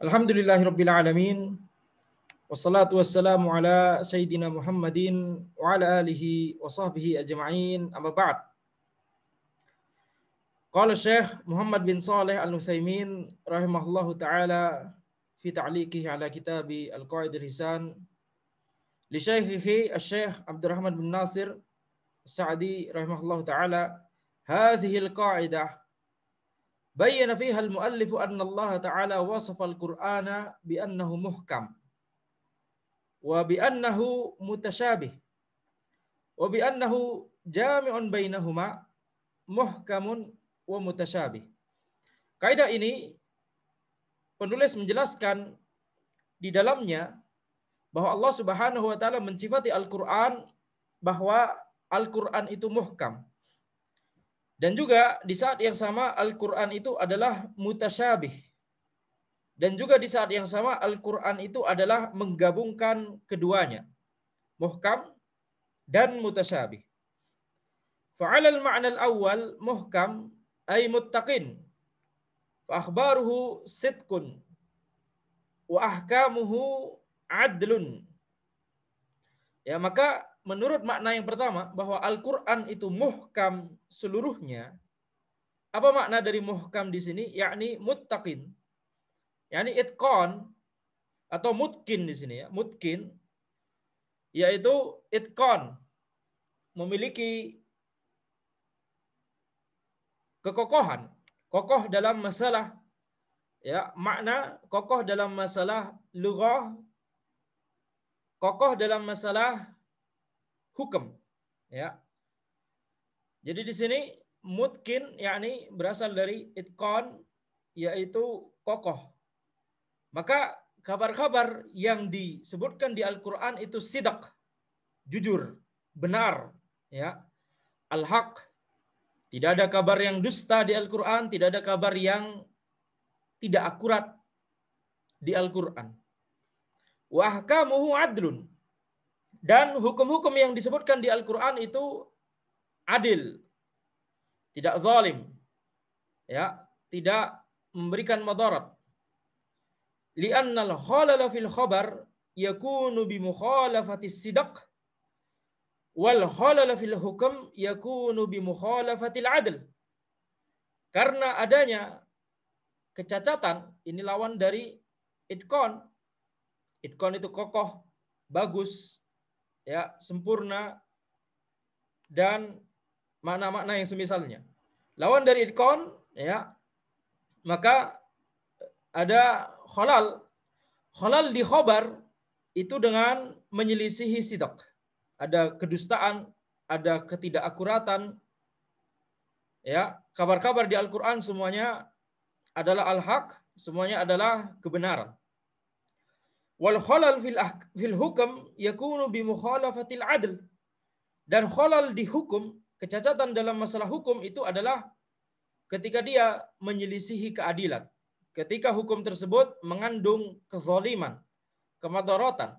Alhamdulillahirabbil alamin. Wassalatu wassalamu ala sayyidina Muhammadin wa ala alihi wa sahbihi ajma'in. Amma ba'd. Qala Syekh Muhammad bin Shalih Al-Utsaimin rahimahullahu taala fi ta'liqihi ala kitabi Al-Qawaidul Hisan li Syaikhihi Asy-Syaikh Abdurrahman bin Nasir As-Sa'di rahimahullahu taala hadhihi al-qa'idah bayyana fiha al-muallif anna Allah ta'ala wasafa al-Qur'ana bi annahu muhkam wa bi annahu mutasyabih wa bi annahu jami'un bainahuma muhkamun wa mutasyabih. Kaidah ini penulis menjelaskan di dalamnya bahwa Allah Subhanahu wa taala mensifati Al-Qur'an bahwa Al-Qur'an itu muhkam. Dan juga di saat yang sama Al-Qur'an itu adalah mutasyabih. Dan juga di saat yang sama Al-Qur'an itu adalah menggabungkan keduanya, muhkam dan mutasyabih. Fa'ala al-ma'na al-awwal muhkam ay muttaqin. Fa akhbaruhu sidqun wa ahkamuhu adlun. Ya, maka menurut makna yang pertama bahwa Al-Qur'an itu muhkam seluruhnya. Apa makna dari muhkam di sini? Yakni muttaqin. Yakni itqan atau mutkin di sini ya. Mutkin yaitu itqan, memiliki kekokohan, kokoh dalam masalah ya, makna kokoh dalam masalah lughah, kokoh dalam masalah hukum ya. Jadi di sini mutkin yakni berasal dari itqan yaitu kokoh. Maka kabar-kabar yang disebutkan di Al-Qur'an itu sidq, jujur, benar ya. Al-haq. Tidak ada kabar yang dusta di Al-Qur'an, tidak ada kabar yang tidak akurat di Al-Qur'an. Wa ahkamuhu adlun. Dan hukum-hukum yang disebutkan di Al-Qur'an itu adil, tidak zalim, ya, tidak memberikan madarat. Li'annal khalala fil khabar yakunu bi mukhalafatis sidq wal khalala fil hukm yakunu bi mukhalafatil adl. Karena adanya kecacatan, ini lawan dari itqan. Itqan itu kokoh, bagus, ya, sempurna, dan makna-makna yang semisalnya. Lawan dari itqan, ya, maka ada khalal. Khalal di khabar itu dengan menyelisihi sidq. Ada kedustaan, ada ketidakakuratan. Ya, kabar-kabar di Al-Qur'an semuanya adalah al-haq, semuanya adalah kebenaran. Wal khalal fil hukm yakunu bi mukhalafatil adl. Dan khalal di hukum, kecacatan dalam masalah hukum itu adalah ketika dia menyelisihi keadilan. Ketika hukum tersebut mengandung kezaliman, kemadaratan.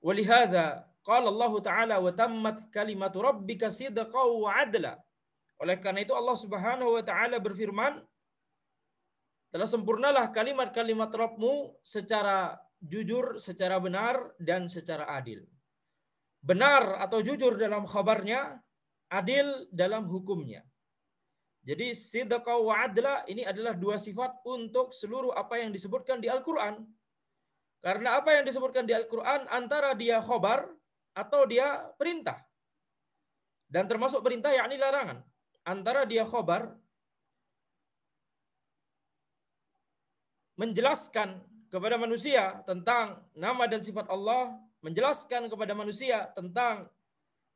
Walihadza qala Allah Ta'ala wa tammat kalimatu rabbika sidqan wa adla. Oleh karena itu Allah Subhanahu wa taala berfirman, telah sempurnalah kalimat-kalimat Rabbmu secara jujur, secara benar, dan secara adil. Benar atau jujur dalam khabarnya, adil dalam hukumnya. Jadi sidqa wa adla ini adalah dua sifat untuk seluruh apa yang disebutkan di Al-Qur'an. Karena apa yang disebutkan di Al-Qur'an antara dia khabar atau dia perintah. Dan termasuk perintah yakni larangan. Antara dia khabar menjelaskan kepada manusia tentang nama dan sifat Allah, menjelaskan kepada manusia tentang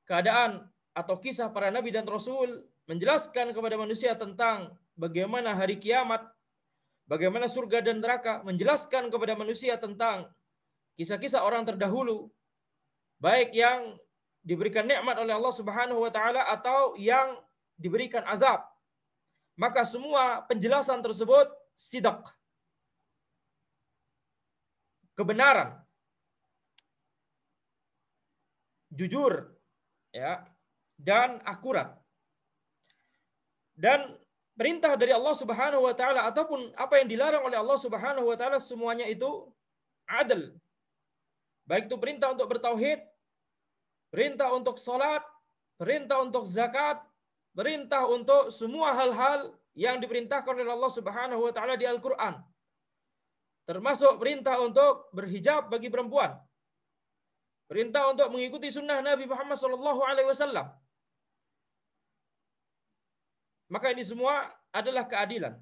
keadaan atau kisah para nabi dan rasul, menjelaskan kepada manusia tentang bagaimana hari kiamat, bagaimana surga dan neraka, menjelaskan kepada manusia tentang kisah-kisah orang terdahulu, baik yang diberikan nikmat oleh Allah Subhanahu wa taala atau yang diberikan azab. Maka semua penjelasan tersebut sidq, kebenaran, jujur, ya, dan akurat. Dan perintah dari Allah Subhanahu wa taala ataupun apa yang dilarang oleh Allah Subhanahu wa taala semuanya itu adil. Baik itu perintah untuk bertauhid, perintah untuk salat, perintah untuk zakat, perintah untuk semua hal-hal yang diperintahkan oleh Allah Subhanahu wa taala di Al-Qur'an. Termasuk perintah untuk berhijab bagi perempuan. Perintah untuk mengikuti sunnah Nabi Muhammad SAW. Maka ini semua adalah keadilan.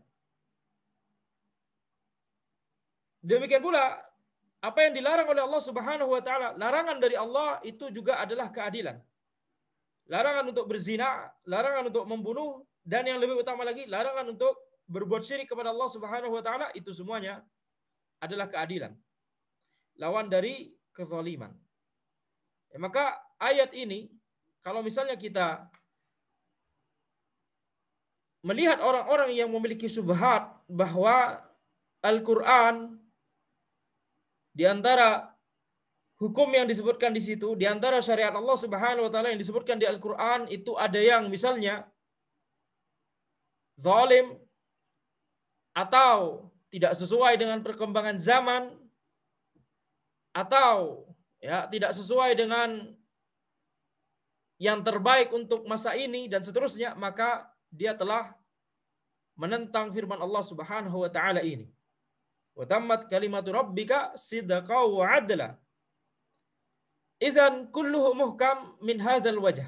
Demikian pula apa yang dilarang oleh Allah Subhanahu wa taala, larangan dari Allah itu juga adalah keadilan. Larangan untuk berzina, larangan untuk membunuh, dan yang lebih utama lagi, larangan untuk berbuat syirik kepada Allah Subhanahu wa taala, itu semuanya adalah keadilan. Lawan dari kezaliman. Ya, maka ayat ini kalau misalnya kita melihat orang-orang yang memiliki syubhat bahwa Al-Qur'an di antara hukum yang disebutkan di situ, di antara syariat Allah Subhanahu wa taala yang disebutkan di Al-Qur'an itu ada yang misalnya zalim atau tidak sesuai dengan perkembangan zaman atau ya tidak sesuai dengan yang terbaik untuk masa ini dan seterusnya, maka dia telah menentang firman Allah Subhanahu wa taala ini. Wa tammat kalimatu rabbika sidqan wa adla. Idzan kulluhu muhkam min hadzal wajh.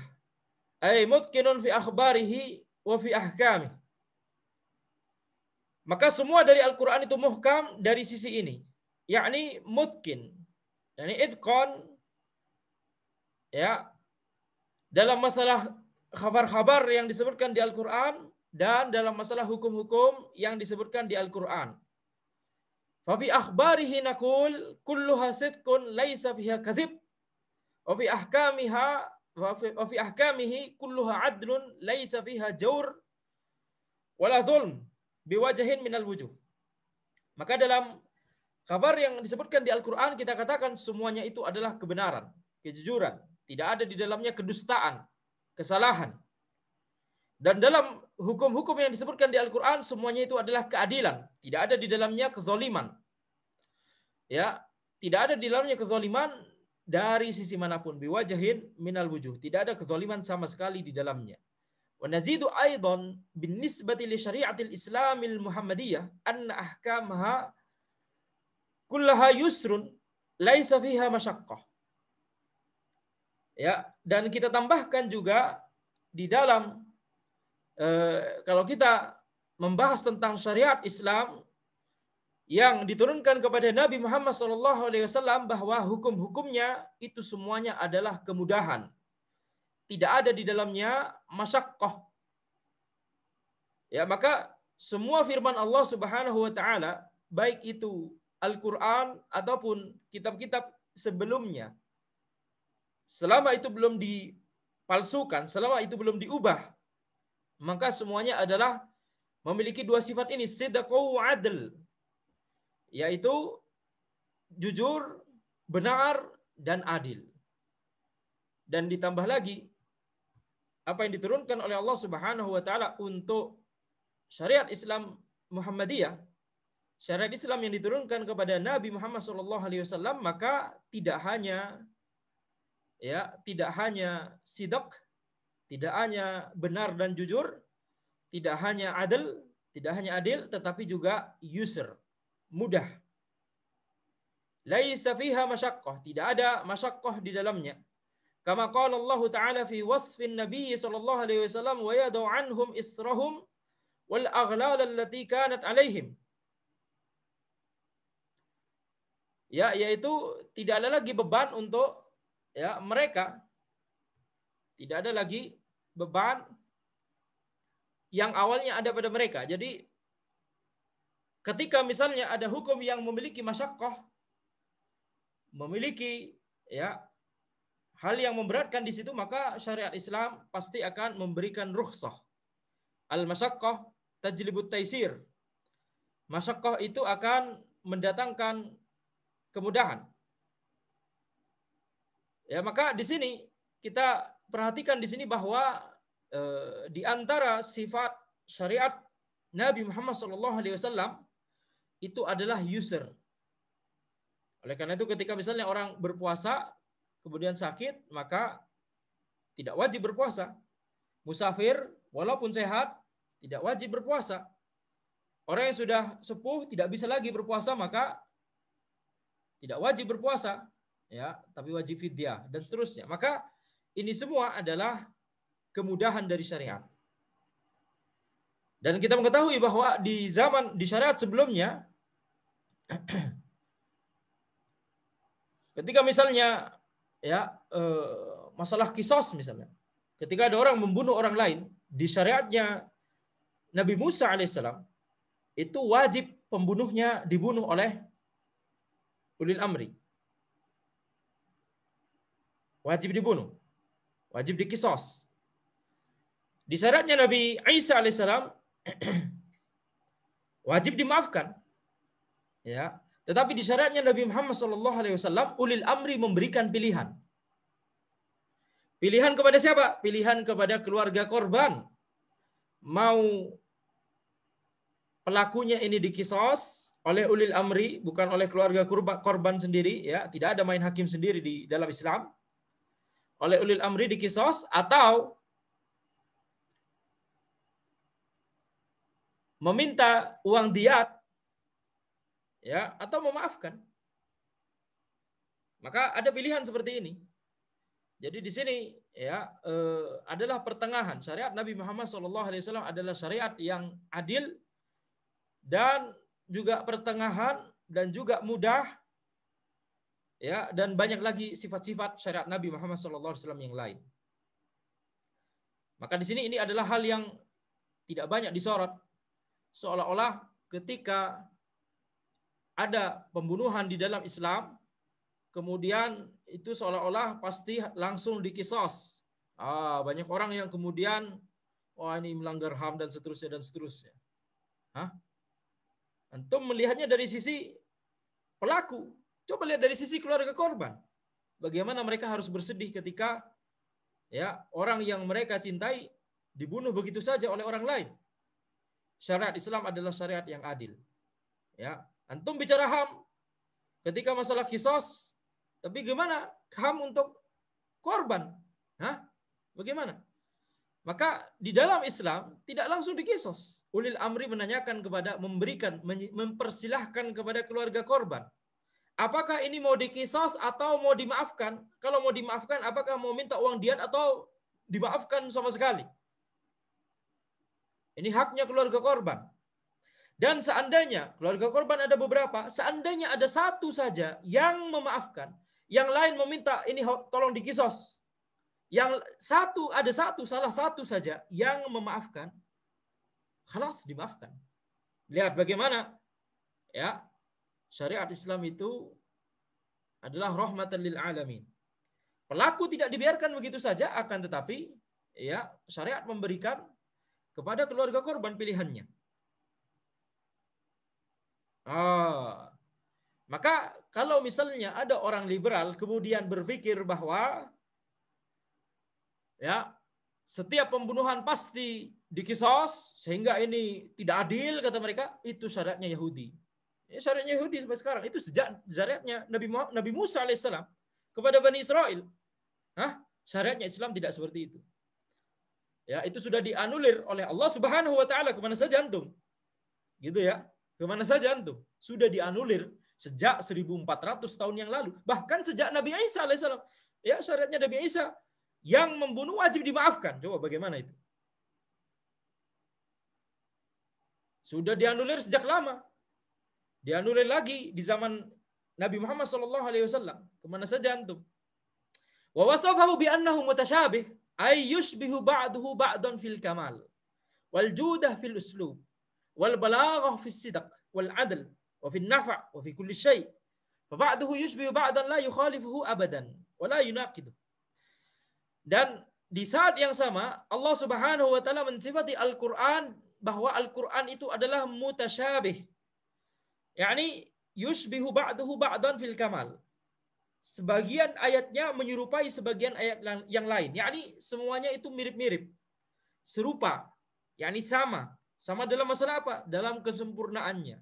Ay mutqinun fi akhbarihi wa fi ahkamih. Maka semua dari Al-Qur'an itu muhkam dari sisi ini, yakni mutqin, yakni idqan, ya, dalam masalah khabar-khabar yang disebutkan di Al-Qur'an dan dalam masalah hukum-hukum yang disebutkan di Al-Qur'an. Fa fi akhbarihi naqul kulluha sidqun laisa fiha kadhib wa fi ahkamiha wa fi ahkamihi kulluha adlun laisa fiha jawr wala zulm biwajhin minal wujuh. Maka dalam kabar yang disebutkan di Al-Qur'an kita katakan semuanya itu adalah kebenaran, kejujuran, tidak ada di dalamnya kedustaan, kesalahan. Dan dalam hukum-hukum yang disebutkan di Al-Qur'an semuanya itu adalah keadilan, tidak ada di dalamnya kezaliman. Ya, tidak ada di dalamnya kezaliman dari sisi manapun, biwajhin minal wujuh, tidak ada kezaliman sama sekali di dalamnya. Wa nazidu aidan binisbati li syari'atil Islamil Muhammadiyah anna ahkamaha kullaha yusrun laisa fiha masyaqqah. Ya, dan kita tambahkan juga di dalam kalau kita membahas tentang syariat Islam yang diturunkan kepada Nabi Muhammad SAW, bahwa hukum-hukumnya itu semuanya adalah kemudahan. Tidak ada di dalamnya masyaqqah. Ya, maka semua firman Allah Subhanahu wa taala, baik itu Al-Qur'an ataupun kitab-kitab sebelumnya, selama itu belum dipalsukan, selama itu belum diubah, maka semuanya adalah memiliki dua sifat ini, sidqu wa adl, yaitu jujur, benar, dan adil. Dan ditambah lagi apa yang diturunkan oleh Allah Subhanahu wa taala untuk syariat Islam Muhammadiyah, syariat Islam yang diturunkan kepada Nabi Muhammad SAW, maka tidak hanya sidq, tidak hanya benar dan jujur, tidak hanya adil, tetapi juga yusr, mudah. Laisa fiha masyaqqah, tidak ada masyaqqah di dalamnya. Kama qala Allah Ta'ala fi wasfin Nabi sallallahu alaihi wasallam wa yad'u anhum israhum wal aghlal allati kanat alaihim. Ya, yaitu tidak ada lagi beban untuk mereka. Tidak ada lagi beban yang awalnya ada pada mereka. Jadi ketika misalnya ada hukum yang memiliki masyaqqah, memiliki hal yang memberatkan di situ, maka syariat Islam pasti akan memberikan rukhsah. Al-masyaqqah tajlibut taisir. Masyaqqah itu akan mendatangkan kemudahan. Ya, maka di sini kita perhatikan di sini bahwa di antara sifat syariat Nabi Muhammad SAW itu adalah yusr. Oleh karena itu ketika misalnya orang berpuasa kemudian sakit, maka tidak wajib berpuasa. Musafir walaupun sehat tidak wajib berpuasa. Orang yang sudah sepuh tidak bisa lagi berpuasa, maka tidak wajib berpuasa, ya, tapi wajib fidyah dan seterusnya. Maka ini semua adalah kemudahan dari syariat. Dan kita mengetahui bahwa di syariat sebelumnya, ketika misalnya ya masalah kisos misalnya, ketika ada orang membunuh orang lain, di syariatnya Nabi Musa alaihissalam itu wajib pembunuhnya dibunuh oleh ulil amri. Wajib dibunuh. Wajib dikisos. Di syariatnya Nabi Isa alaihissalam wajib dimaafkan. Ya. Tetapi di syariatnya Nabi Muhammad SAW ulil amri memberikan pilihan. Pilihan kepada siapa? Pilihan kepada keluarga korban. Mau pelakunya ini dikisos oleh ulil amri, bukan oleh keluarga korban sendiri, ya, tidak ada main hakim sendiri di dalam Islam. Oleh ulil amri dikisos, atau meminta uang diat, ya, atau memaafkan. Maka ada pilihan seperti ini. Jadi di sini ya adalah pertengahan. Syariat Nabi Muhammad SAW adalah syariat yang adil dan juga pertengahan dan juga mudah, ya, dan banyak lagi sifat-sifat syariat Nabi Muhammad SAW yang lain. Maka di sini ini adalah hal yang tidak banyak disorot, seolah-olah ketika ada pembunuhan di dalam Islam, kemudian itu seolah-olah pasti langsung dikisos. Banyak orang yang kemudian, wah ini melanggar HAM dan seterusnya dan seterusnya. Antum melihatnya dari sisi pelaku. Coba lihat dari sisi keluarga korban. Bagaimana mereka harus bersedih ketika ya orang yang mereka cintai dibunuh begitu saja oleh orang lain. Syariat Islam adalah syariat yang adil. Ya, antum bicara HAM ketika masalah kisos, tapi gimana HAM untuk korban? Bagaimana? Maka di dalam Islam tidak langsung dikisos. Ulil amri menanyakan kepada, mempersilahkan kepada keluarga korban. Apakah ini mau dikisos atau mau dimaafkan? Kalau mau dimaafkan, apakah mau minta uang diat atau dimaafkan sama sekali? Ini haknya keluarga korban. Dan seandainya keluarga korban ada beberapa, seandainya ada satu saja yang memaafkan, yang lain meminta ini tolong dikisos. Yang salah satu saja yang memaafkan, khalas dimaafkan. Lihat bagaimana ya syariat Islam itu adalah rahmatan lil alamin. Pelaku tidak dibiarkan begitu saja, akan tetapi ya syariat memberikan kepada keluarga korban pilihannya. Maka kalau misalnya ada orang liberal kemudian berpikir bahwa ya setiap pembunuhan pasti dikisos sehingga ini tidak adil, kata mereka, itu syariatnya Yahudi. Syariatnya Yahudi sampai sekarang itu sejak syariatnya Nabi Musa alaihissalam kepada Bani Israel. Syariatnya Islam tidak seperti itu. Ya, itu sudah dianulir oleh Allah Subhanahu wa taala. Kemana saja antum? Gitu ya. Kemana saja antum? Sudah dianulir sejak 1400 tahun yang lalu. Bahkan sejak Nabi Isa alaihissalam. Ya, syariatnya Nabi Isa yang membunuh wajib dimaafkan. Coba bagaimana itu? Sudah dianulir sejak lama. Dianulir lagi di zaman Nabi Muhammad SAW. Kemana saja antum? Wa wasafahu bi annahu mutasyabih ay yushbihu ba'duhu ba'dan fil kamal wal judah fil uslub wal balaghah fis sidq wal adl wa fil nafa' wa fi kulli syai'. Fa ba'duhu yushbihu ba'dan la yukhalifuhu abadan wa la yunaqidu. Dan di saat yang sama Allah Subhanahu wa taala mensifati Al-Qur'an bahwa Al-Qur'an itu adalah mutasyabih. yakni yushbihu ba'duhu ba'dan fil kamal. Sebagian ayatnya menyerupai sebagian ayat yang lain. Yakni semuanya itu mirip-mirip. Serupa. Yakni sama. Sama dalam masalah apa? Dalam kesempurnaannya.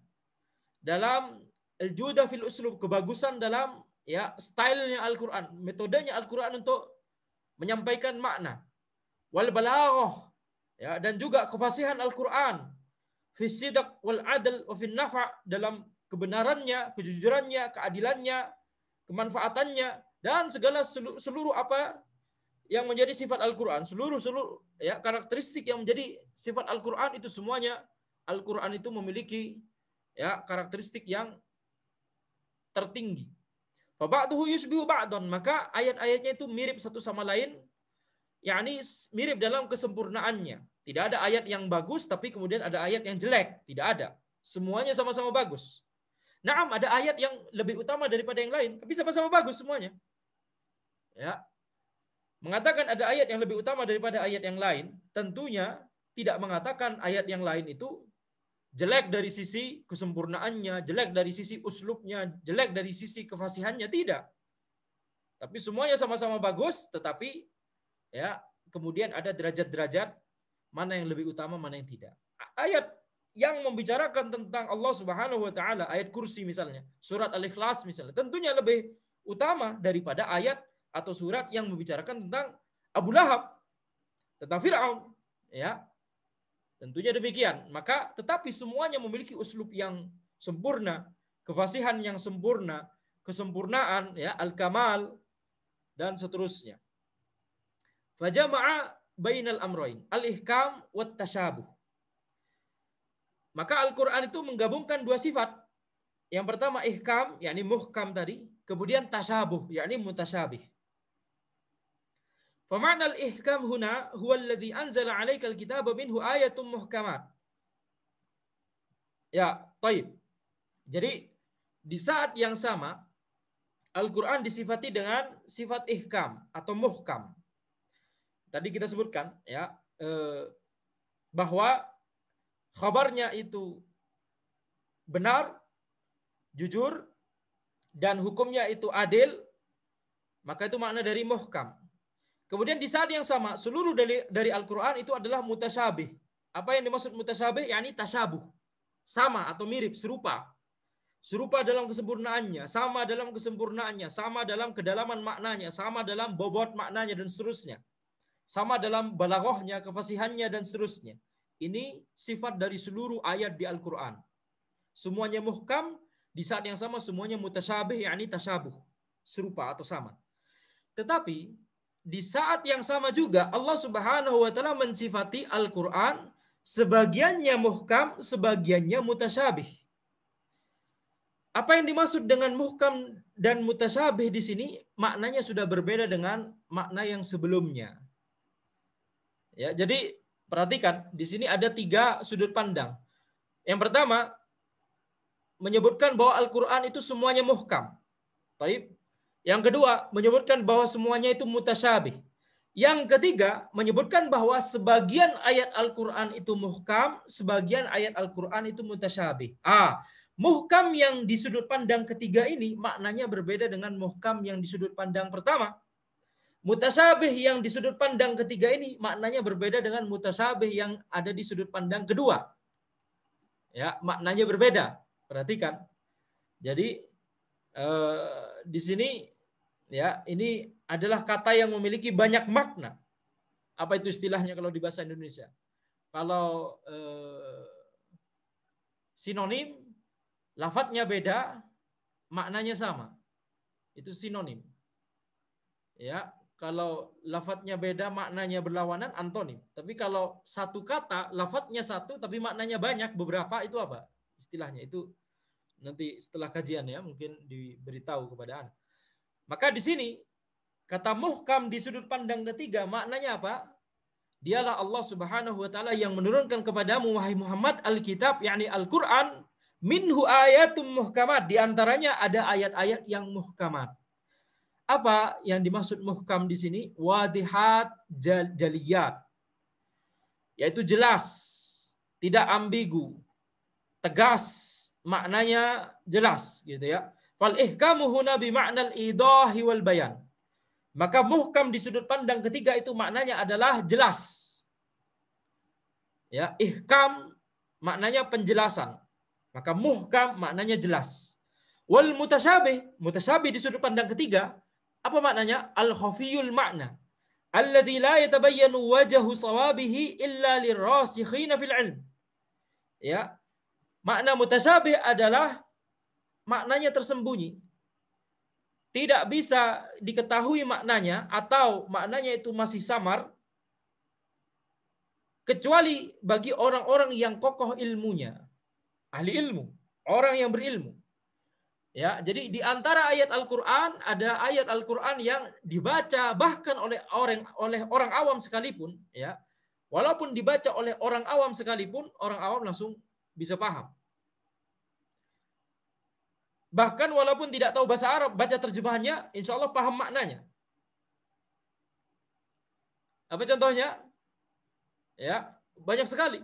Dalam al-judah fil uslub, kebagusan dalam ya stylenya Al-Qur'an, metodenya Al-Qur'an untuk menyampaikan makna. Wal balaghah, ya, dan juga kefasihan Al-Qur'an fi sidq wal adl wa fi nafa', dalam kebenarannya, kejujurannya, keadilannya, kemanfaatannya, dan segala seluruh apa yang menjadi sifat Al-Qur'an, seluruh ya karakteristik yang menjadi sifat Al-Qur'an itu semuanya Al-Qur'an itu memiliki ya karakteristik yang tertinggi. Fa ba'duhu yushbihu ba'dan, maka ayat-ayatnya itu mirip satu sama lain, yakni mirip dalam kesempurnaannya. Tidak ada ayat yang bagus tapi kemudian ada ayat yang jelek, tidak ada. Semuanya sama-sama bagus. Naam, ada ayat yang lebih utama daripada yang lain, tapi sama-sama bagus semuanya. Ya. Mengatakan ada ayat yang lebih utama daripada ayat yang lain, tentunya tidak mengatakan ayat yang lain itu jelek dari sisi kesempurnaannya, jelek dari sisi uslubnya, jelek dari sisi kefasihannya, tidak. Tapi semuanya sama-sama bagus, tetapi ya kemudian ada derajat-derajat mana yang lebih utama, mana yang tidak. Ayat yang membicarakan tentang Allah Subhanahu wa taala, ayat kursi misalnya, surat Al-Ikhlas misalnya, tentunya lebih utama daripada ayat atau surat yang membicarakan tentang Abu Lahab, tentang Fir'aun, ya. Tentunya demikian. Maka tetapi semuanya memiliki uslub yang sempurna, kefasihan yang sempurna, kesempurnaan, ya, al-kamal dan seterusnya. Fajama'a bainal amrayn, al-ihkam wat tasyabuh. Maka Al-Qur'an itu menggabungkan dua sifat. Yang pertama ihkam, yakni muhkam tadi, kemudian tasyabuh, yakni mutasyabih. Fama'na al-ihkam huna huwa alladhi anzala 'alaika al-kitaba minhu ayatun muhkamat. Ya, taib. Jadi di saat yang sama Al-Qur'an disifati dengan sifat ihkam atau muhkam. Tadi kita sebutkan ya bahwa khabarnya itu benar, jujur, dan hukumnya itu adil, maka itu makna dari muhkam. Kemudian di saat yang sama seluruh dari Al-Qur'an itu adalah mutasyabih. Apa yang dimaksud mutasyabih? yakni tasyabuh. Sama atau mirip, serupa. Serupa dalam kesempurnaannya, sama dalam kesempurnaannya, sama dalam kedalaman maknanya, sama dalam bobot maknanya dan seterusnya. Sama dalam balaghahnya, kefasihannya dan seterusnya. Ini sifat dari seluruh ayat di Al-Qur'an. Semuanya muhkam, di saat yang sama semuanya mutasyabih, yakni tasyabuh, serupa atau sama. Tetapi di saat yang sama juga Allah Subhanahu wa taala mensifati Al-Qur'an sebagiannya muhkam, sebagiannya mutasyabih. Apa yang dimaksud dengan muhkam dan mutasyabih di sini maknanya sudah berbeda dengan makna yang sebelumnya. Ya, jadi perhatikan di sini ada 3 sudut pandang. Yang pertama menyebutkan bahwa Al-Qur'an itu semuanya muhkam. Baik. Yang kedua menyebutkan bahwa semuanya itu mutasyabih. Yang ketiga menyebutkan bahwa sebagian ayat Al-Qur'an itu muhkam, sebagian ayat Al-Qur'an itu mutasyabih. Muhkam yang di sudut pandang ketiga ini maknanya berbeda dengan muhkam yang di sudut pandang pertama. Mutasyabih yang di sudut pandang ketiga ini maknanya berbeda dengan mutasyabih yang ada di sudut pandang kedua. Ya, maknanya berbeda. Perhatikan. Jadi di sini ya, ini adalah kata yang memiliki banyak makna. Apa itu istilahnya kalau di bahasa Indonesia? Kalau sinonim, lafadznya beda, maknanya sama. Itu sinonim. Ya, kalau lafadznya beda, maknanya berlawanan, antonim. Tapi kalau satu kata, lafadznya satu, tapi maknanya banyak, beberapa, itu apa? Istilahnya itu nanti setelah kajian ya, mungkin diberitahu kepada Anda. Maka di sini, kata muhkam di sudut pandang ketiga, maknanya apa? Dialah Allah Subhanahu wa taala yang menurunkan kepadamu wahai Muhammad Alkitab, yakni Al-Qur'an, minhu ayatum muhkamat, di antaranya ada ayat-ayat yang muhkamat. Apa yang dimaksud muhkam di sini? Wadihat jaliyat, yaitu jelas, tidak ambigu, tegas, maknanya jelas gitu ya. Fal ihkamu huna bi ma'nal idahi wal bayan. Maka muhkam di sudut pandang ketiga itu maknanya adalah jelas. Ya, ihkam maknanya penjelasan. Maka muhkam maknanya jelas. Wal mutasyabih, mutasyabih di sudut pandang ketiga, apa maknanya? Al-khafiyul makna. Alladzi la yatabayyanu wajhu sawabihi illa lirrasikhina fil ilm. Ya. Makna mutasyabih adalah maknanya tersembunyi. Tidak bisa diketahui maknanya atau maknanya itu masih samar kecuali bagi orang-orang yang kokoh ilmunya, ahli ilmu, orang yang berilmu. Ya, jadi di antara ayat Al-Qur'an ada ayat Al-Qur'an yang dibaca bahkan oleh orang awam sekalipun, ya. Walaupun dibaca oleh orang awam sekalipun, orang awam langsung bisa paham. Bahkan walaupun tidak tahu bahasa Arab, baca terjemahannya, insya Allah paham maknanya. Apa contohnya? Ya, banyak sekali.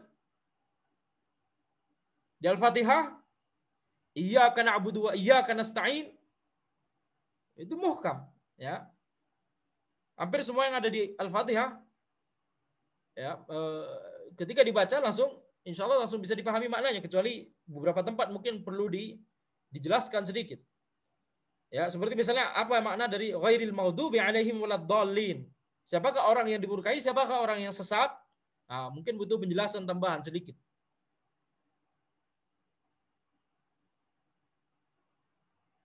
Di Al-Fatihah, iyyaka na'budu wa iyyaka nasta'in, itu muhkam, ya. Hampir semua yang ada di Al-Fatihah, ya, ketika dibaca langsung, insya Allah langsung bisa dipahami maknanya, kecuali beberapa tempat mungkin perlu dijelaskan sedikit. Ya, seperti misalnya apa makna dari ghairil maghdubi alaihim waladdallin? Siapakah orang yang dimurkai? Siapakah orang yang sesat? Nah, mungkin butuh penjelasan tambahan sedikit.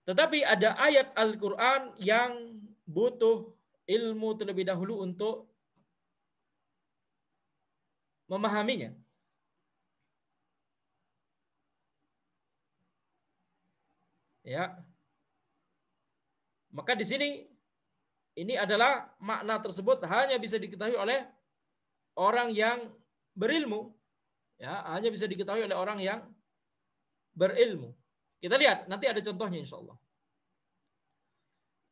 Tetapi ada ayat Al-Quran yang butuh ilmu terlebih dahulu untuk memahaminya. Ya. Maka di sini ini adalah makna tersebut hanya bisa diketahui oleh orang yang berilmu. Ya, hanya bisa diketahui oleh orang yang berilmu. Kita lihat, nanti ada contohnya insyaallah.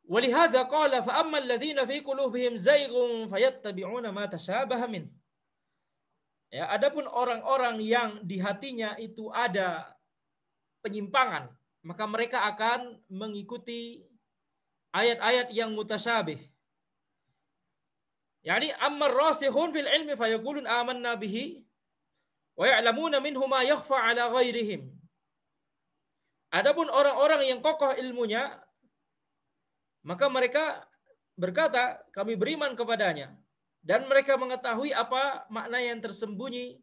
Walihadza qala fa ammal ladzina fi qulubihim zayghun fayattabi'una ma tashabaha min. Ya, adapun orang-orang yang di hatinya itu ada penyimpangan, maka mereka akan mengikuti ayat-ayat yang mutasyabih. Yani ammar rasikhun fil ilmi fayaqulun amanna bihi wa ya'lamuna minhu ma yakhfa 'ala ghairihim. Adapun orang-orang yang kokoh ilmunya, maka mereka berkata, kami beriman kepadanya. Dan mereka mengetahui apa makna yang tersembunyi,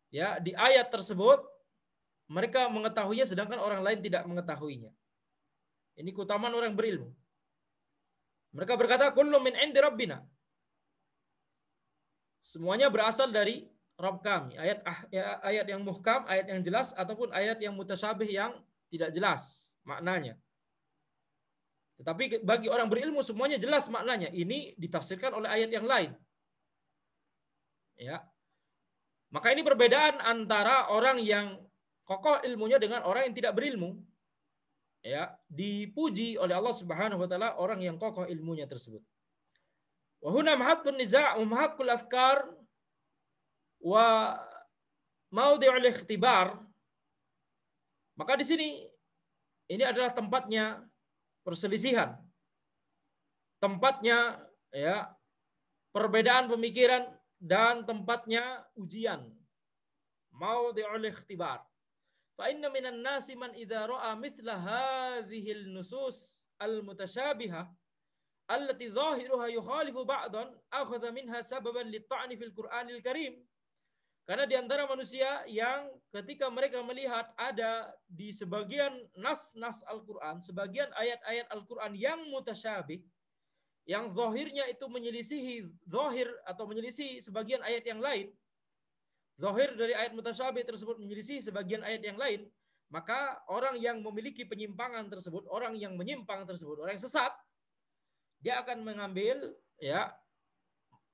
ya, di ayat tersebut. Mereka mengetahuinya sedangkan orang lain tidak mengetahuinya. Ini keutamaan orang berilmu. Mereka berkata, kullu min 'indi rabbina. Semuanya berasal dari Rabb kami. Ayat yang muhkam, ayat yang jelas, ataupun ayat yang mutasyabih yang tidak jelas maknanya. Tetapi bagi orang berilmu semuanya jelas maknanya. Ini ditafsirkan oleh ayat yang lain. Ya. Maka ini perbedaan antara orang yang kokoh ilmunya dengan orang yang tidak berilmu. Ya, dipuji oleh Allah Subhanahu wa taala orang yang kokoh ilmunya tersebut. Wa huna mahattun niza' wa mahaqqul afkar wa maudhi'ul ikhtibar. Maka di sini ini adalah tempatnya perselisihan. Tempatnya, ya, perbedaan pemikiran dan tempatnya ujian. Maudhi'ul ikhtibar. Fa inna minan nasi man idza ra'a mithla hadhihi al-nusus al-mutashabihah allati zahiruha yukhalifu ba'dan akhadha minha sababan lit-ta'ni fil Qur'anil Karim. Karena di antara manusia yang ketika mereka melihat ada di sebagian nas-nas Al-Qur'an, sebagian ayat-ayat Al-Qur'an yang mutasyabih, yang zahirnya itu menyelisihi zahir atau menyelisihi sebagian ayat yang lain, zahir dari ayat mutasyabih tersebut menyelisih sebagian ayat yang lain, maka orang yang memiliki penyimpangan tersebut, orang yang menyimpang tersebut, orang yang sesat, dia akan mengambil, ya,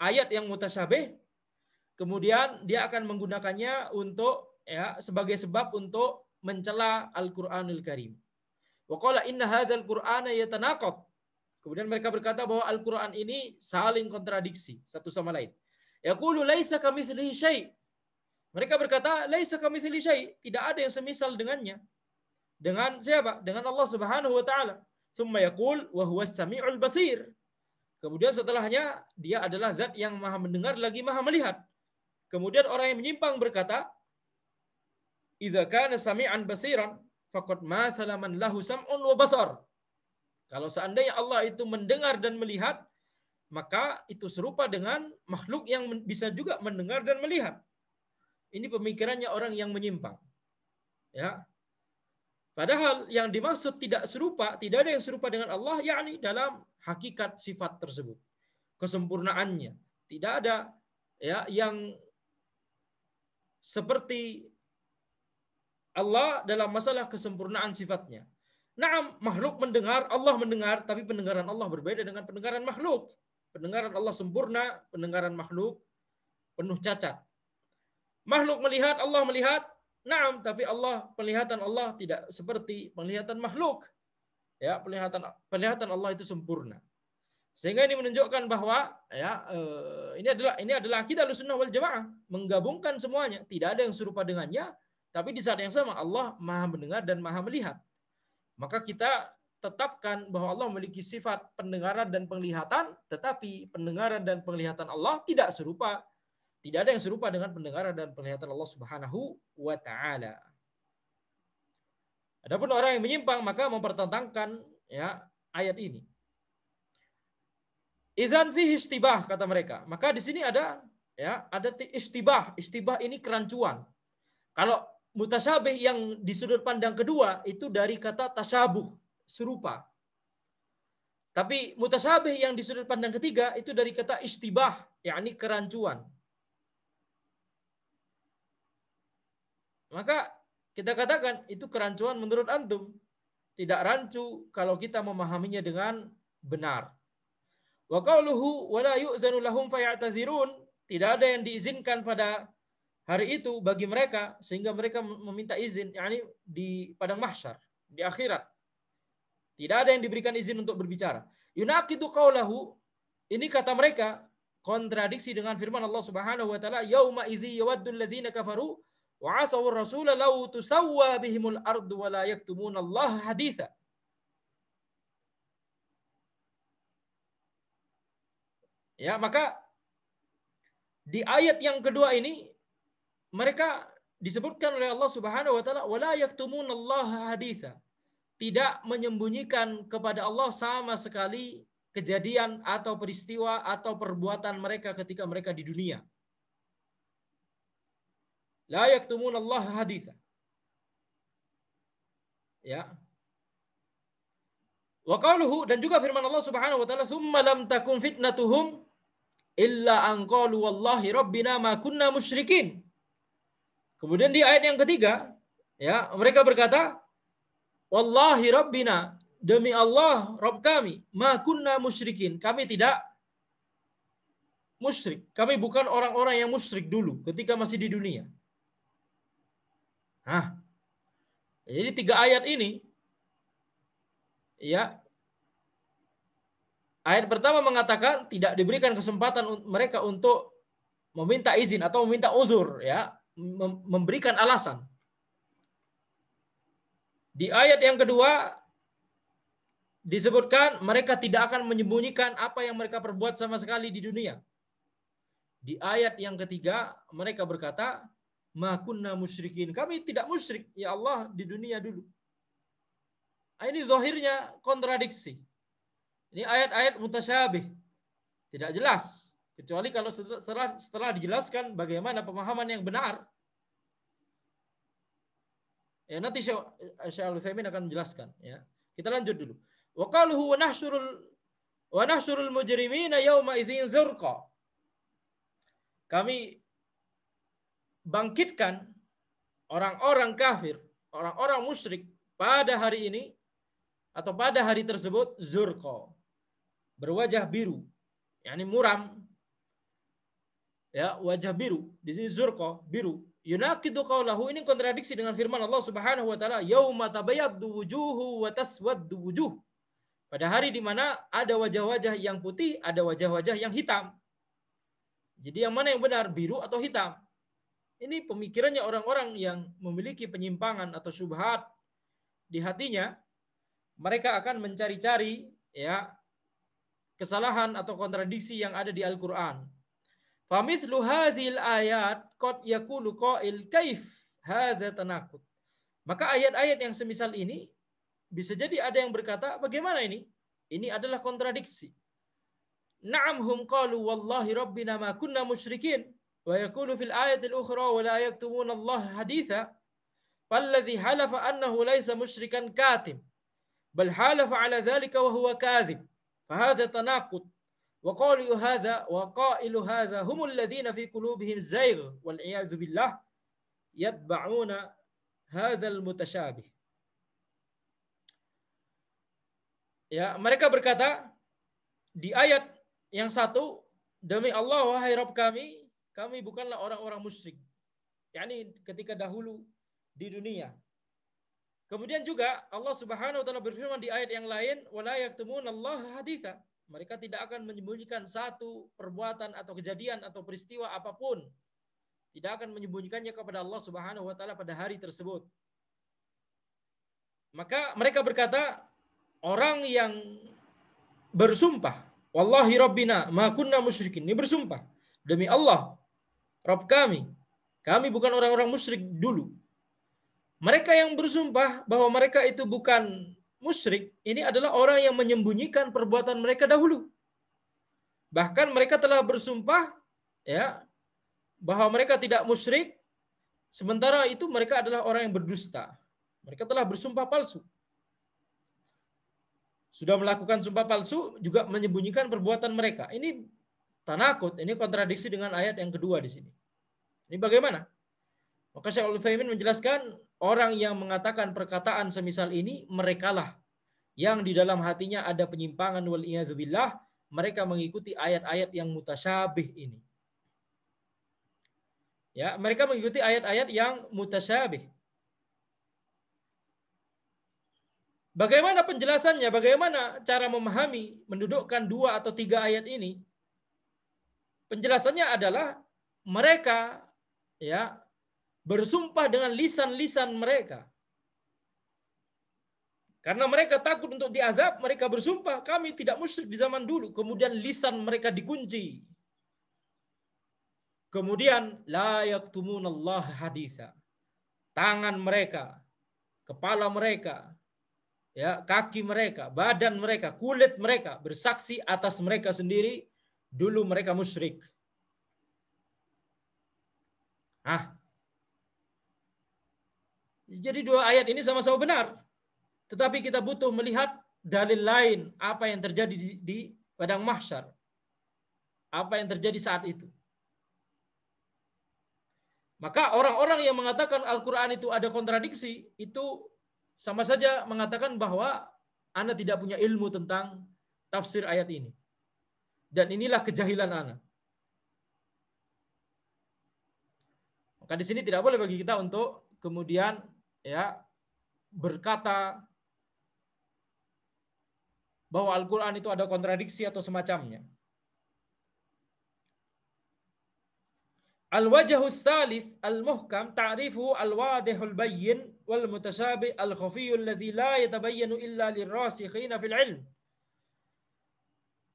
ayat yang mutasyabih, kemudian dia akan menggunakannya untuk, ya, sebagai sebab untuk mencela Al-Qur'anul Karim. Wa qala inna hadzal Qur'ana yatanaqad. Kemudian mereka berkata bahwa Al-Qur'an ini saling kontradiksi satu sama lain. Yaqulu laisa kamitslihi syai'. Mereka berkata, laisa kamitslihi syai', tidak ada yang semisal dengannya. Dengan siapa? Dengan Allah Subhanahu wa taala. Tsumma yaqul wa huwas samiul basir. Kemudian setelahnya dia adalah zat yang maha mendengar lagi maha melihat. Kemudian orang yang menyimpang berkata, idza kana sami'an basiran faqad mathala man lahu sam'un wa basar. Kalau seandainya Allah itu mendengar dan melihat, maka itu serupa dengan makhluk yang bisa juga mendengar dan melihat. Ini pemikirannya orang yang menyimpang. Ya. Padahal yang dimaksud tidak serupa, tidak ada yang serupa dengan Allah, yakni dalam hakikat sifat tersebut, kesempurnaannya. Tidak ada ya yang seperti Allah dalam masalah kesempurnaan sifatnya. Naam, makhluk mendengar, Allah mendengar, tapi pendengaran Allah berbeda dengan pendengaran makhluk. Pendengaran Allah sempurna, pendengaran makhluk penuh cacat. Makhluk melihat, Allah melihat, naam, tapi penglihatan Allah tidak seperti penglihatan makhluk. Ya, penglihatan Allah itu sempurna. Sehingga ini menunjukkan bahwa ya ini adalah akidah Ahlussunnah wal Jamaah, menggabungkan semuanya, tidak ada yang serupa dengannya, tapi di saat yang sama Allah Maha mendengar dan Maha melihat. Maka kita tetapkan bahwa Allah memiliki sifat pendengaran dan penglihatan, tetapi pendengaran dan penglihatan Allah tidak serupa. Tidak ada yang serupa dengan pendengaran dan penglihatan Allah Subhanahu wa taala. Adapun orang yang menyimpang maka mempertentangkan ya ayat ini. Idzan fihi istibah, kata mereka. Maka di sini ada istibah. Istibah ini kerancuan. Kalau mutasyabih yang di sudut pandang kedua itu dari kata tasyabuh, serupa. Tapi mutasyabih yang di sudut pandang ketiga itu dari kata istibah, yakni kerancuan. Maka kita katakan itu kerancuan menurut antum. Tidak rancu kalau kita memahaminya dengan benar. Wa qauluhu wa la yu'dzanu lahum fayatazirun, tidak ada yang diizinkan pada hari itu bagi mereka sehingga mereka meminta izin, yakni di padang mahsyar, di akhirat. Tidak ada yang diberikan izin untuk berbicara. Yunaqidu qaulahu, ini kata mereka kontradiksi dengan firman Allah Subhanahu wa taala, yauma idzi yawaddul ladzina kafaru wa asawur rasula law tusawwa bihimul ardu wa la yaktumuna Allah haditha. Ya, maka di ayat yang kedua ini mereka disebutkan oleh Allah Subhanahu wa taala wala yaktumun Allah haditha. Tidak menyembunyikan kepada Allah sama sekali kejadian atau peristiwa atau perbuatan mereka ketika mereka di dunia. La yaktumun Allah haditha. Ya. Wa qauluhu, dan juga firman Allah Subhanahu wa taala, "Tsumma lam takun fitnatuhum illa an qalu wallahi rabbina ma kunna musyrikin." Kemudian di ayat yang ketiga, ya, mereka berkata, "Wallahi rabbina, demi Allah Rabb kami, ma kunna musyrikin." Kami tidak musyrik. Kami bukan orang-orang yang musyrik dulu ketika masih di dunia. Jadi 3 ayat ini, ya, ayat pertama mengatakan tidak diberikan kesempatan mereka untuk meminta izin atau meminta uzur, ya, memberikan alasan. Di ayat yang kedua disebutkan mereka tidak akan menyembunyikan apa yang mereka perbuat sama sekali di dunia. Di ayat yang ketiga mereka berkata, "Ma kunna musyrikin." Kami tidak musyrik, ya Allah, di dunia dulu. Ini zahirnya kontradiksi. Ini ayat-ayat mutasyabih. Tidak jelas. Kecuali kalau setelah dijelaskan bagaimana pemahaman yang benar. Ya, nanti Syekh Al-Utsaimin akan menjelaskan, ya. Kita lanjut dulu. Wa qaluhu wa nahsyurul mujrimina yauma idzin zurqa. Kami bangkitkan orang-orang kafir, orang-orang musyrik pada hari ini atau pada hari tersebut zurqa, berwajah biru, yakni muram. Ya, wajah biru. Di sini zurqa, biru. Yunaqidu qaulahu, ini kontradiksi dengan firman Allah Subhanahu wa taala, yauma tabayyaddu wujuhu wa taswaddu wujuh. Pada hari di mana ada wajah-wajah yang putih, ada wajah-wajah yang hitam. Jadi yang mana yang benar, biru atau hitam? Ini pemikirannya orang-orang yang memiliki penyimpangan atau syubhat di hatinya. Mereka akan mencari-cari, ya, kesalahan atau kontradiksi yang ada di Al-Qur'an. Famithlu hadhil ayat qad yaqulu qail kaif hadza tanaqud. Maka ayat-ayat yang semisal ini bisa jadi ada yang berkata, bagaimana ini? Ini adalah kontradiksi. Na'am hum qalu wallahi rabbina ma kunna musyrikin wa yaqulu fil ayatil ukhra wa la yaktumuna Allah haditha falladhi halafa annahu laysa musyrikan katim bal halafa ala dhalika wa huwa kadhib fahadha tanaqud wa qailu hadha humul ladzina fi qulubihim zayg wal iyadzu billah yatba'una hadzal mutasyabih. Ya, mereka berkata di ayat yang satu, demi Allah wahai Rabb kami bukanlah orang-orang musyrik. yakni ketika dahulu di dunia. Kemudian juga Allah Subhanahu wa taala berfirman di ayat yang lain, wala yaktumunallaha haditha. Mereka tidak akan menyembunyikan satu perbuatan atau kejadian atau peristiwa apapun. Tidak akan menyembunyikannya kepada Allah Subhanahu wa taala pada hari tersebut. Maka mereka berkata, orang yang bersumpah, wallahi rabbina ma kunna musyrikin. Ini bersumpah, demi Allah Rabb kami bukan orang-orang musyrik dulu. Mereka yang bersumpah bahwa mereka itu bukan musyrik, ini adalah orang yang menyembunyikan perbuatan mereka dahulu. Bahkan mereka telah bersumpah ya bahwa mereka tidak musyrik, sementara itu mereka adalah orang yang berdusta. Mereka telah bersumpah palsu. Sudah melakukan sumpah palsu, juga menyembunyikan perbuatan mereka. Ini tanakut, ini kontradiksi dengan ayat yang kedua di sini. Ini bagaimana? Maka Syekh Al-Utsaimin menjelaskan, orang yang mengatakan perkataan semisal ini, merekalah yang di dalam hatinya ada penyimpangan wal iyadzubillah, mereka mengikuti ayat-ayat yang mutasyabih ini. Ya, mereka mengikuti ayat-ayat yang mutasyabih. Bagaimana penjelasannya? Bagaimana cara memahami, mendudukkan 2 atau 3 ayat ini? Penjelasannya adalah mereka ya bersumpah dengan lisan-lisan mereka. Karena mereka takut untuk diazab, mereka bersumpah, kami tidak musyrik di zaman dulu. Kemudian lisan mereka dikunci. Kemudian la yaktumunallaha haditha. Tangan mereka, kepala mereka, ya, kaki mereka, badan mereka, kulit mereka bersaksi atas mereka sendiri, dulu mereka musyrik. Jadi 2 ayat ini sama-sama benar. Tetapi kita butuh melihat dalil lain, apa yang terjadi di padang mahsyar. Apa yang terjadi saat itu. Maka orang-orang yang mengatakan Al-Quran itu ada kontradiksi, itu sama saja mengatakan bahwa Anda tidak punya ilmu tentang tafsir ayat ini. Dan inilah kejahilan Anda. Maka di sini tidak boleh bagi kita untuk kemudian ya berkata bahwa Al-Quran itu ada kontradiksi atau semacamnya. Al-wajhus tsalits al-muhkam ta'rifu al-wadihul bayyin wal mutasyabih al-khafiyyul ladzi la yatabayyanu illa lirrasikhina fil ilm.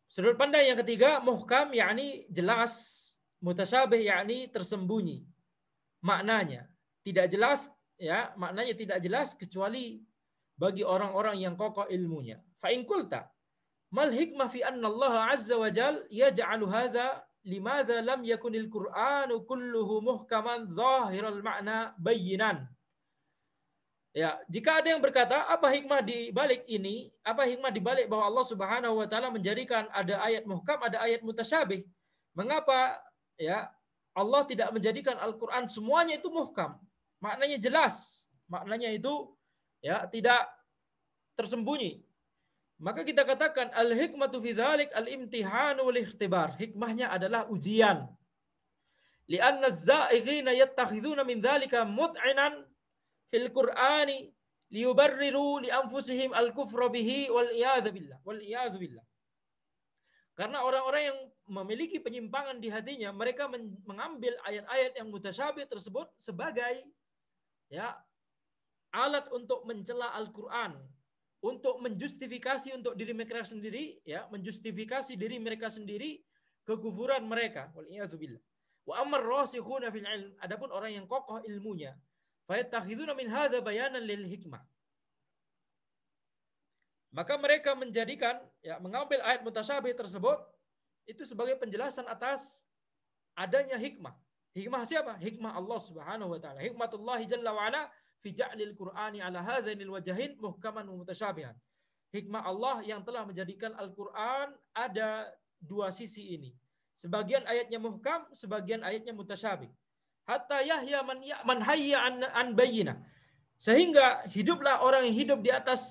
Sudut pandang yang ketiga, muhkam yakni jelas, mutasyabih yakni tersembunyi. Maknanya tidak jelas, ya, maknanya tidak jelas kecuali bagi orang-orang yang kokoh ilmunya. Fa in qulta mal hikmah fi anna Allah azza wa jal yaj'alu hadza limadza lam yakunil Qur'anu kulluhu muhkaman zahiral ma'na bayyinan. Ya, jika ada yang berkata, apa hikmah di balik ini? Apa hikmah di balik bahwa Allah Subhanahu wa taala menjadikan ada ayat muhkam, ada ayat mutasyabih? Mengapa ya Allah tidak menjadikan Al-Qur'an semuanya itu muhkam? Maknanya jelas, maknanya itu ya tidak tersembunyi. Maka kita katakan al-hikmatu fi dzalik al-imtihan wal ikhtibar. Hikmahnya adalah ujian. Li'anna az-za'ighina yattakhiduna min dzalika mud'inan fil Qur'ani liyubarriru li anfusihim al-kufra bihi wal iyadzu billah. Karena orang-orang yang memiliki penyimpangan di hatinya, mereka mengambil ayat-ayat yang mutasyabih tersebut sebagai ya alat untuk mencela Al-Qur'an, untuk menjustifikasi untuk diri mereka sendiri, ya, menjustifikasi diri mereka sendiri kekufuran mereka. Wal iyadzu billah. Wa ammar rasikhuna fil ilm, adapun orang yang kokoh ilmunya, fayattakhiduna min hadza bayanan lil hikmah. Maka mereka menjadikan, ya, mengambil ayat mutasyabih tersebut itu sebagai penjelasan atas adanya hikmah. Hikmah siapa? Hikmah Allah Subhanahu wa taala. Hikmatullahi jalla wa ala fi ja'lil Qur'ani ala hadzainil wajhain muhkaman wa mutasyabihan. Hikmah Allah yang telah menjadikan Al-Qur'an ada dua sisi ini. Sebagian ayatnya muhkam, sebagian ayatnya mutasyabih. Hatta yahya man hayya an bayyinah. Sehingga hiduplah orang yang hidup di atas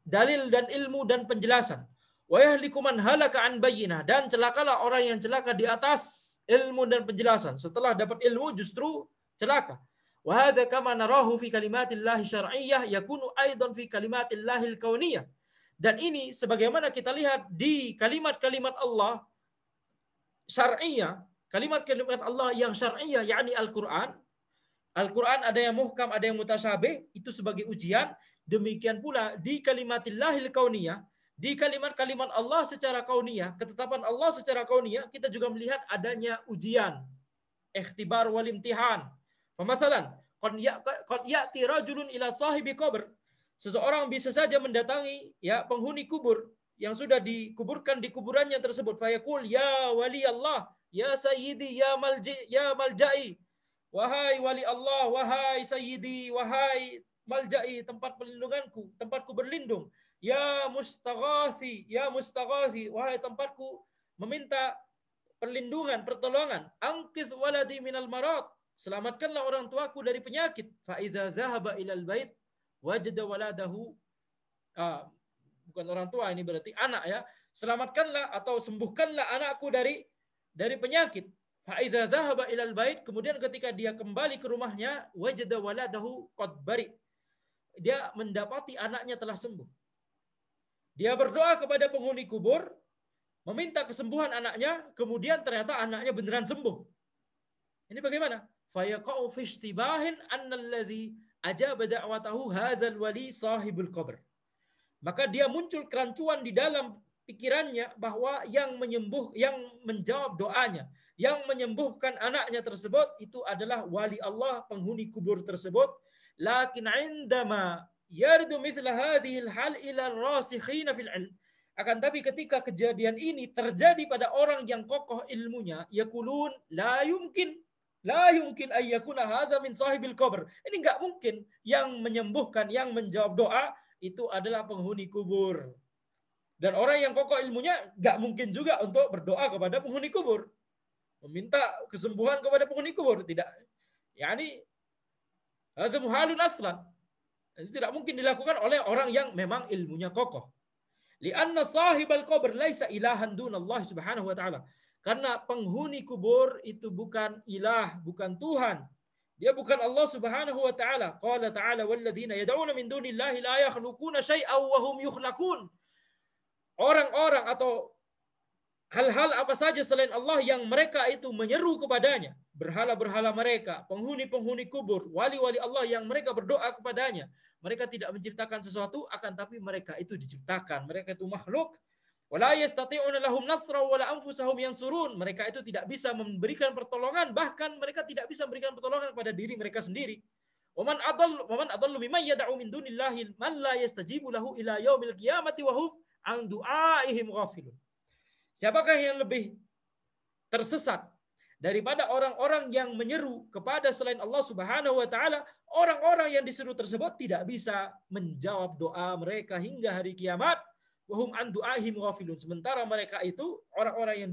dalil dan ilmu dan penjelasan. Wa yahliku man halaka an bayyinah, dan celakalah orang yang celaka di atas ilmu dan penjelasan. Setelah dapat ilmu justru celaka. Wa hadza kama narahu fi kalimatillahi syar'iyyah yakunu aidan fi kalimatillahi al-kauniyah. Dan ini sebagaimana kita lihat di kalimat-kalimat Allah syar'iyyah, kalimat-kalimat Allah yang syar'iyyah, yakni Al-Qur'an. Al-Qur'an ada yang muhkam, ada yang mutasyabih, itu sebagai ujian. Demikian pula di kalimatillahil kauniyah, di kalimat-kalimat Allah secara kauniyah, ketetapan Allah secara kauniyah, kita juga melihat adanya ujian, ikhtibar wal imtihan. Pemasalan, qad ya'ti rajulun ila sahibi qabr. Seseorang bisa saja mendatangi, ya, penghuni kubur yang sudah dikuburkan di kuburannya tersebut. Fayaqul ya wali Allah, ya sayyidi, ya malja'i. Wahai wali Allah, wahai sayyidi, wahai malja'i, tempat perlindunganku, tempatku berlindung. Ya mustaghathi, wahai tempatku meminta perlindungan, pertolongan. Angkith waladi minal marad, selamatkanlah orang tuaku dari penyakit. Fa idza dhahaba ilal bait wajada waladahu, bukan orang tua, ini berarti anak, ya. Selamatkanlah atau sembuhkanlah anakku dari penyakit. Fa idza dhahaba ilal bait, kemudian ketika dia kembali ke rumahnya, wajada waladahu qad bari, dia mendapati anaknya telah sembuh. Dia berdoa kepada penghuni kubur, meminta kesembuhan anaknya, kemudian ternyata anaknya beneran sembuh. Ini bagaimana? Fayaqa'u fi ishtibahin annalladzi ajaba da'watahu hadzal wali sahibul qabr. Maka dia muncul kerancuan di dalam pikirannya bahwa yang menjawab doanya, yang menyembuhkan anaknya tersebut itu adalah wali Allah, penghuni kubur tersebut. Lakin indama yardu mithla hadhil hal ila rasikhina fil ilm. Akan tapi ketika kejadian ini terjadi pada orang yang kokoh ilmunya, yaqulun la yumkin ayyakuna hadza min sahibil qabr. Ini enggak mungkin yang menyembuhkan, yang menjawab doa itu adalah penghuni kubur. Dan orang yang kokoh ilmunya enggak mungkin juga untuk berdoa kepada penghuni kubur, meminta kesembuhan kepada penghuni kubur, tidak. Yani hadza muhalun aslan. Itu tidak mungkin dilakukan oleh orang yang memang ilmunya kokoh. Lianna sahibal qabr laisa ilahan dunallah subhanahu wa ta'ala. Karena penghuni kubur itu bukan ilah, bukan Tuhan. Dia bukan Allah Subhanahu wa taala. Qala ta'ala walladzina yad'una min dunillahi la yakhluquna syai'aw wa hum yukhlaqun. Orang-orang atau hal-hal apa saja selain Allah yang mereka itu menyeru kepadanya, berhala-berhala mereka, penghuni-penghuni kubur, wali-wali Allah yang mereka berdoa kepadanya, mereka tidak menciptakan sesuatu, akan tapi mereka itu diciptakan, mereka itu makhluk. Wala yastati'una lahum nasra wala anfusahum yansurun. Mereka itu tidak bisa memberikan pertolongan, bahkan mereka tidak bisa memberikan pertolongan kepada diri mereka sendiri. Waman adallu mimman yad'u min dunillahi man la yastajibu lahu ila yaumil qiyamati wa hum an du'aihim ghafilun. Siapakah yang lebih tersesat daripada orang-orang yang menyeru kepada selain Allah Subhanahu wa taala? Orang-orang yang diseru tersebut tidak bisa menjawab doa mereka hingga hari kiamat. Wahum an du'ahim ghafilun. Sementara mereka itu orang-orang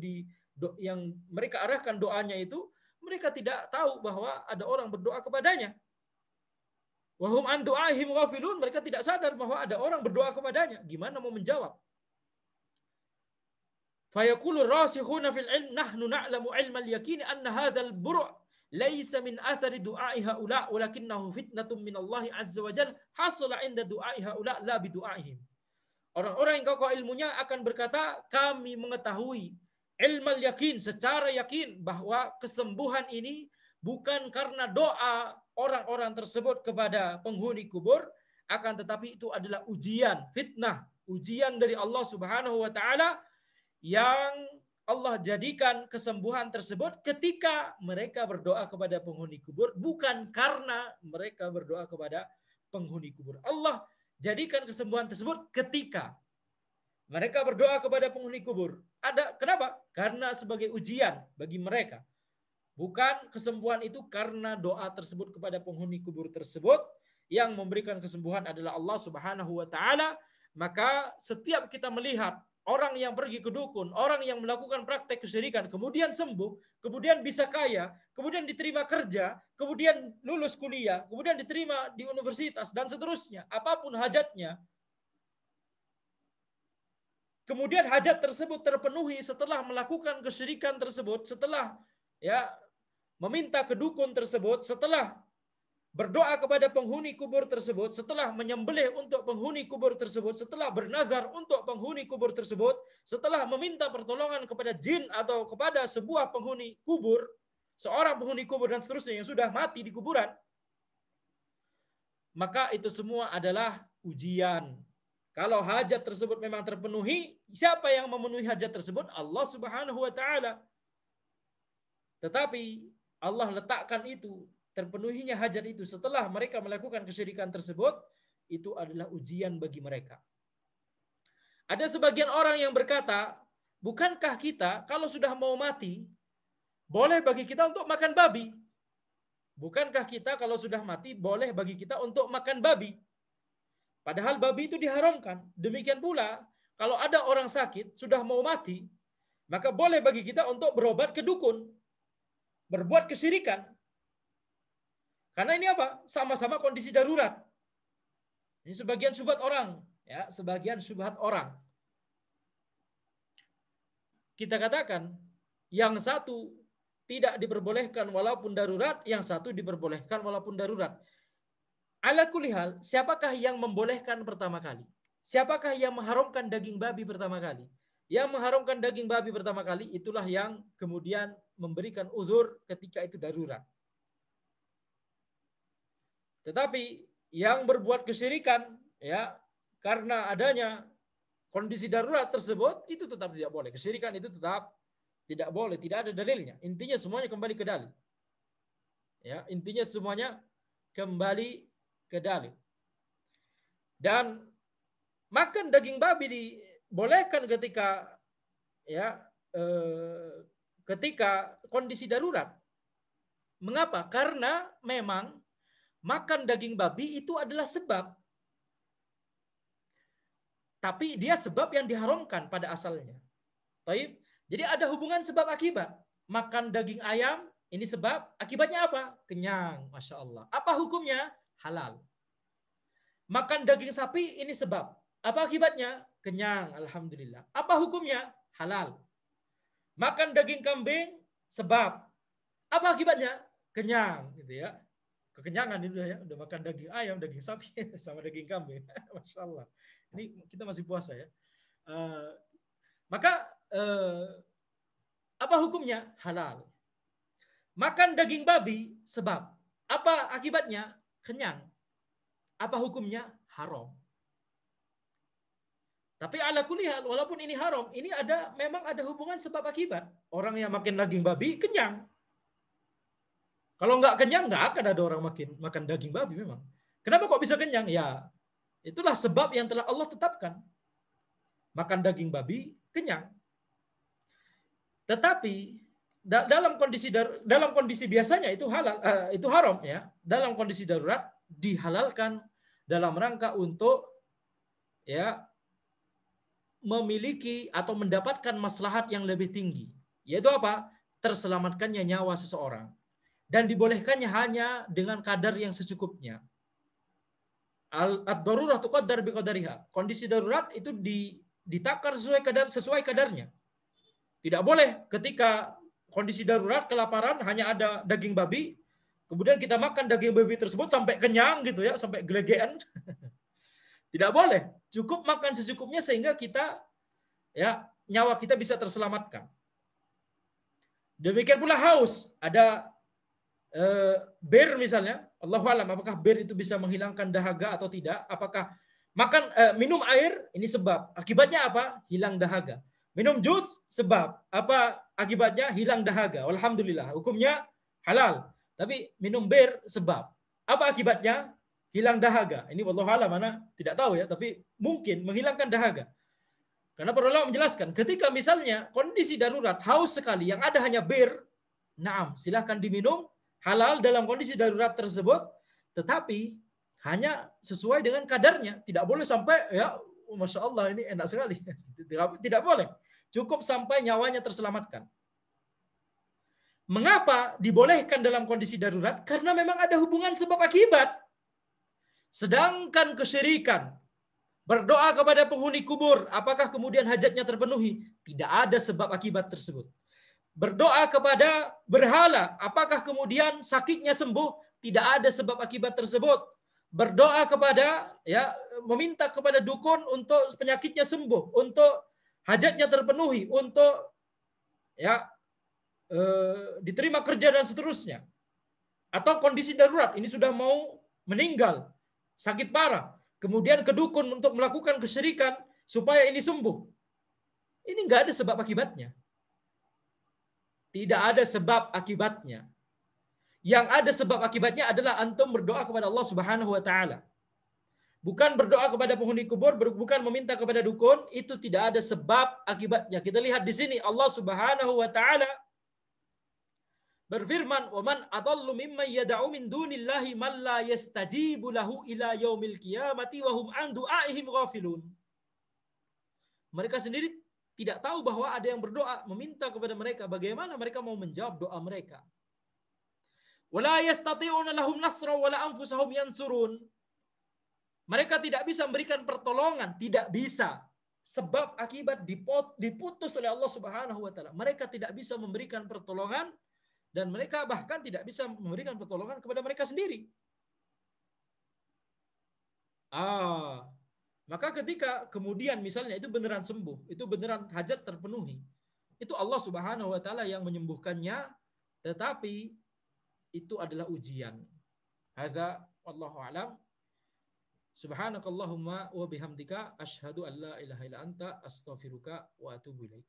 yang mereka arahkan doanya itu, mereka tidak tahu bahwa ada orang berdoa kepadanya. Wahum an du'ahim ghafilun, mereka tidak sadar bahwa ada orang berdoa kepadanya. Gimana mau menjawab? Fayaqulu rasikhuna fil ilm nahnu na'lamu ilmal yaqin anna hadzal buru' laisa min athari du'ai haula walakinnahu fitnatun min Allah azza wa jalla hasala 'inda du'ai haula la bi du'aihim. Orang-orang yang kokoh ilmunya akan berkata, kami mengetahui ilmal yakin, secara yakin bahwa kesembuhan ini bukan karena doa orang-orang tersebut kepada penghuni kubur, akan tetapi itu adalah ujian, fitnah, ujian dari Allah Subhanahu wa taala yang Allah jadikan kesembuhan tersebut ketika mereka berdoa kepada penghuni kubur, bukan karena mereka berdoa kepada penghuni kubur. Allah jadikan kesembuhan tersebut ketika mereka berdoa kepada penghuni kubur. Kenapa? Karena sebagai ujian bagi mereka. Bukan kesembuhan itu karena doa tersebut kepada penghuni kubur tersebut. Yang memberikan kesembuhan adalah Allah Subhanahu wa taala. Maka setiap kita melihat orang yang pergi ke dukun, orang yang melakukan praktek kesyirikan, kemudian sembuh, kemudian bisa kaya, kemudian diterima kerja, kemudian lulus kuliah, kemudian diterima di universitas, dan seterusnya. Apapun hajatnya. Kemudian hajat tersebut terpenuhi setelah melakukan kesyirikan tersebut, setelah meminta ke dukun tersebut, setelah berdoa kepada penghuni kubur tersebut, setelah menyembelih untuk penghuni kubur tersebut, setelah bernazar untuk penghuni kubur tersebut, setelah meminta pertolongan kepada jin atau kepada sebuah penghuni kubur, seorang penghuni kubur dan seterusnya yang sudah mati di kuburan, maka itu semua adalah ujian. Kalau hajat tersebut memang terpenuhi, siapa yang memenuhi hajat tersebut? Allah Subhanahu wa taala. Tetapi Allah letakkan itu, terpenuhinya hajat itu setelah mereka melakukan kesyirikan tersebut, itu adalah ujian bagi mereka. Ada sebagian orang yang berkata, bukankah kita kalau sudah mau mati, boleh bagi kita untuk makan babi? Bukankah kita kalau sudah mati, boleh bagi kita untuk makan babi? Padahal babi itu diharamkan. Demikian pula, kalau ada orang sakit, sudah mau mati, maka boleh bagi kita untuk berobat ke dukun, berbuat kesyirikan. Karena ini apa? Sama-sama kondisi darurat. Ini sebagian syubhat orang, sebagian syubhat orang. Kita katakan yang satu tidak diperbolehkan walaupun darurat, yang satu diperbolehkan walaupun darurat. Ala kulli hal, siapakah yang membolehkan pertama kali? Siapakah yang mengharamkan daging babi pertama kali? Yang mengharamkan daging babi pertama kali itulah yang kemudian memberikan uzur ketika itu darurat. Tetapi yang berbuat kesyirikan karena adanya kondisi darurat tersebut itu tetap tidak boleh. Kesyirikan itu tetap tidak boleh, tidak ada dalilnya. Intinya semuanya kembali ke dalil. Intinya semuanya kembali ke dalil. Dan makan daging babi dibolehkan ketika ketika kondisi darurat. Mengapa? Karena memang makan daging babi itu adalah sebab. Tapi dia sebab yang diharamkan pada asalnya. Taib. Jadi ada hubungan sebab akibat. Makan daging ayam, ini sebab. Akibatnya apa? Kenyang. Masya Allah. Apa hukumnya? Halal. Makan daging sapi, ini sebab. Apa akibatnya? Kenyang. Alhamdulillah. Apa hukumnya? Halal. Makan daging kambing, sebab. Apa akibatnya? Kenyang. Gitu ya. Kekenyangan itu ya, udah makan daging ayam, daging sapi, sama daging kambing. Masya Allah. Ini kita masih puasa ya. Maka apa hukumnya? Halal. Makan daging babi, sebab. Apa akibatnya? Kenyang. Apa hukumnya? Haram. Tapi ala kulli hal, walaupun ini haram, ini memang ada hubungan sebab akibat. Orang yang makan daging babi, kenyang. Kalau nggak kenyang, nggak akan ada orang makan daging babi memang. Kenapa kok bisa kenyang? Ya, itulah sebab yang telah Allah tetapkan. Makan daging babi, kenyang. Tetapi dalam kondisi biasanya itu halal, itu haram ya. Dalam kondisi darurat dihalalkan dalam rangka untuk memiliki atau mendapatkan maslahat yang lebih tinggi. Yaitu apa? Terselamatkannya nyawa seseorang. Dan dibolehkannya hanya dengan kadar yang secukupnya. Ad-darurah tuqaddar biqadariha. Kondisi darurat itu ditakar sesuai kadarnya. Tidak boleh ketika kondisi darurat kelaparan hanya ada daging babi, kemudian kita makan daging babi tersebut sampai kenyang gitu ya, sampai gelegean. Tidak boleh. Cukup makan secukupnya sehingga kita nyawa kita bisa terselamatkan. Demikian pula haus, ada bir misalnya, Allahu a'lam apakah bir itu bisa menghilangkan dahaga atau tidak? Apakah minum air ini sebab? Akibatnya apa? Hilang dahaga. Minum jus sebab apa akibatnya? Hilang dahaga. Alhamdulillah, hukumnya halal. Tapi minum bir sebab apa akibatnya? Hilang dahaga. Ini wallahu alam, mana tidak tahu ya, tapi mungkin menghilangkan dahaga. Karena para ulama menjelaskan, ketika misalnya kondisi darurat, haus sekali, yang ada hanya bir, naam, silahkan diminum, halal dalam kondisi darurat tersebut, tetapi hanya sesuai dengan kadarnya. Tidak boleh sampai, ya, Masya Allah, ini enak sekali. Tidak boleh. Cukup sampai nyawanya terselamatkan. Mengapa dibolehkan dalam kondisi darurat? Karena memang ada hubungan sebab akibat. Sedangkan kesyirikan, berdoa kepada penghuni kubur, apakah kemudian hajatnya terpenuhi? Tidak ada sebab akibat tersebut. Berdoa kepada berhala, apakah kemudian sakitnya sembuh? Tidak ada sebab akibat tersebut. Berdoa kepada, ya, meminta kepada dukun untuk penyakitnya sembuh, untuk hajatnya terpenuhi, untuk, ya, diterima kerja dan seterusnya. Atau kondisi darurat, ini sudah mau meninggal, sakit parah, kemudian ke dukun untuk melakukan kesyirikan supaya ini sembuh. Ini nggak ada sebab akibatnya. Tidak ada sebab akibatnya. Yang ada sebab akibatnya adalah antum berdoa kepada Allah Subhanahu wa taala. Bukan berdoa kepada penghuni kubur, bukan meminta kepada dukun, itu tidak ada sebab akibatnya. Kita lihat di sini Allah Subhanahu wa taala berfirman, "Wa man adallu mimman yad'u min dunillahi man la yastajibu lahu ila yaumil qiyamati wa hum an du'aihim ghafilun." Mereka sendiri tidak tahu bahwa ada yang berdoa meminta kepada mereka, bagaimana mereka mau menjawab doa mereka. Wala yastati'una lahum nasra wala anfusahum yansurun. Mereka tidak bisa memberikan pertolongan, tidak bisa. Sebab akibat diputus oleh Allah Subhanahu wa taala. Mereka tidak bisa memberikan pertolongan dan mereka bahkan tidak bisa memberikan pertolongan kepada mereka sendiri. Maka ketika kemudian misalnya itu beneran sembuh, itu beneran hajat terpenuhi, itu Allah Subhanahu wa taala yang menyembuhkannya, tetapi itu adalah ujian. Hadza wallahu alam. Subhanakallahumma wa bihamdika asyhadu an la ilaha illa anta astaghfiruka wa atubu ilaik.